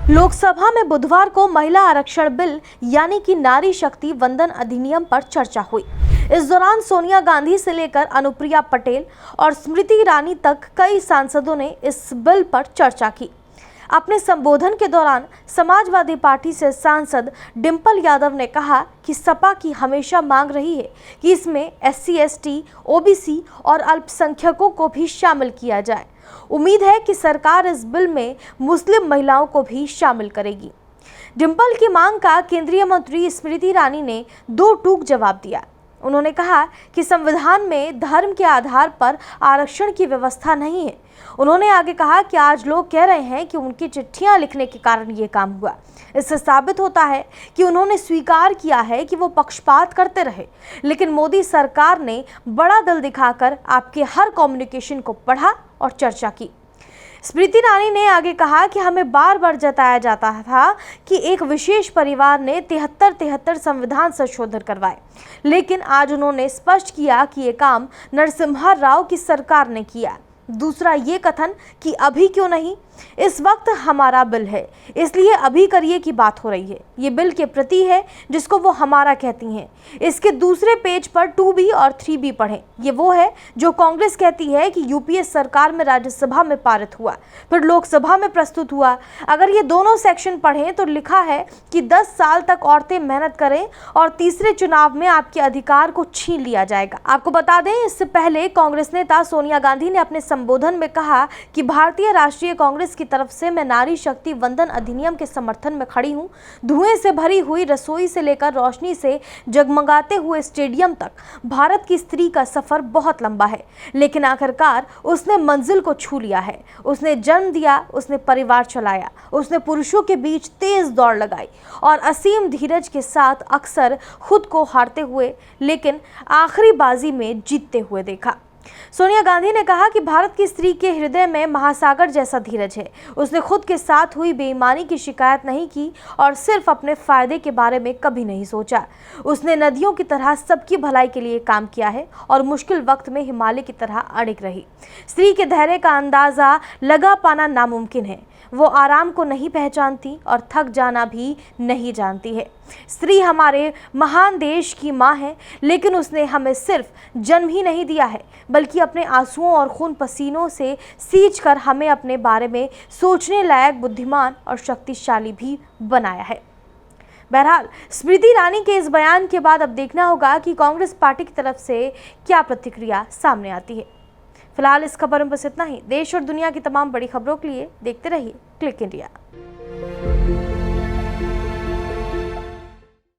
लोकसभा में बुधवार को महिला आरक्षण बिल यानी कि नारी शक्ति वंदन अधिनियम पर चर्चा हुई। इस दौरान सोनिया गांधी से लेकर अनुप्रिया पटेल और स्मृति ईरानी तक कई सांसदों ने इस बिल पर चर्चा की। अपने संबोधन के दौरान समाजवादी पार्टी से सांसद डिंपल यादव ने कहा कि सपा की हमेशा मांग रही है कि इसमें SC, ST, OBC और अल्पसंख्यकों को भी शामिल किया जाए। उम्मीद है कि सरकार इस बिल में मुस्लिम महिलाओं को भी शामिल करेगी। डिंपल की मांग का केंद्रीय मंत्री स्मृति ईरानी ने दो टूक जवाब दिया। उन्होंने कहा कि संविधान में धर्म के आधार पर आरक्षण की व्यवस्था नहीं है। उन्होंने आगे कहा कि आज लोग कह रहे हैं कि उनकी चिट्ठियां लिखने के कारण ये काम हुआ। इससे साबित होता है कि उन्होंने स्वीकार किया है कि वो पक्षपात करते रहे, लेकिन मोदी सरकार ने बड़ा दिल दिखाकर आपके हर कम्युनिकेशन को पढ़ा और चर्चा की। स्मृति ईरानी ने आगे कहा कि हमें बार बार जताया जाता था कि एक विशेष परिवार ने 73 संविधान संशोधन करवाए, लेकिन आज उन्होंने स्पष्ट किया कि ये काम नरसिम्हा राव की सरकार ने किया। दूसरा ये कथन कि अभी क्यों नहीं, इस वक्त हमारा बिल है इसलिए अभी करिए की बात हो रही है। ये बिल के प्रति है जिसको वो हमारा कहती हैं। इसके दूसरे पेज पर 2B और 3B पढ़ें। ये वो है जो कांग्रेस कहती है कि यूपीए सरकार में राज्यसभा में पारित हुआ, फिर लोकसभा में प्रस्तुत हुआ। अगर ये दोनों सेक्शन पढ़ें तो लिखा है कि 10 साल तक औरतें मेहनत करें और तीसरे चुनाव में आपके अधिकार को छीन लिया जाएगा। आपको बता दें, इससे पहले कांग्रेस नेता सोनिया गांधी ने अपने संबोधन में कहा कि भारतीय राष्ट्रीय कांग्रेस की तरफ से मैं नारी शक्ति वंदन अधिनियम के समर्थन में खड़ी हूं। धुएं से भरी हुई रसोई से लेकर रोशनी से जगमगाते हुए स्टेडियम तक भारत की स्त्री का सफर बहुत लंबा है, लेकिन आखिरकार उसने मंजिल को छू लिया है। उसने जन्म दिया, उसने परिवार चलाया, उसने पुरुषों के बीच तेज दौड़ लगाई और असीम धीरज के साथ अक्सर खुद को हारते हुए लेकिन आखिरी बाजी में जीतते हुए देखा। सोनिया गांधी ने कहा कि भारत की स्त्री के हृदय में महासागर जैसा धीरज है। उसने खुद के साथ हुई बेईमानी की शिकायत नहीं की और सिर्फ अपने फायदे के बारे में कभी नहीं सोचा। उसने नदियों की तरह सबकी भलाई के लिए काम किया है और मुश्किल वक्त में हिमालय की तरह अड़िग रही। स्त्री के धैर्य का अंदाजा लगा पाना नामुमकिन है। वो आराम को नहीं पहचानती और थक जाना भी नहीं जानती है। स्त्री हमारे महान देश की माँ है, लेकिन उसने हमें सिर्फ जन्म ही नहीं दिया है, बल्कि अपने आंसुओं और खून पसीनों से सींच कर हमें अपने बारे में सोचने लायक, बुद्धिमान और शक्तिशाली भी बनाया है। बहरहाल, स्मृति ईरानी के इस बयान के बाद अब देखना होगा कि कांग्रेस पार्टी की तरफ से क्या प्रतिक्रिया सामने आती है। फिलहाल इस खबर में बस इतना ही। देश और दुनिया की तमाम बड़ी खबरों के लिए देखते रहिए क्लिक इंडिया।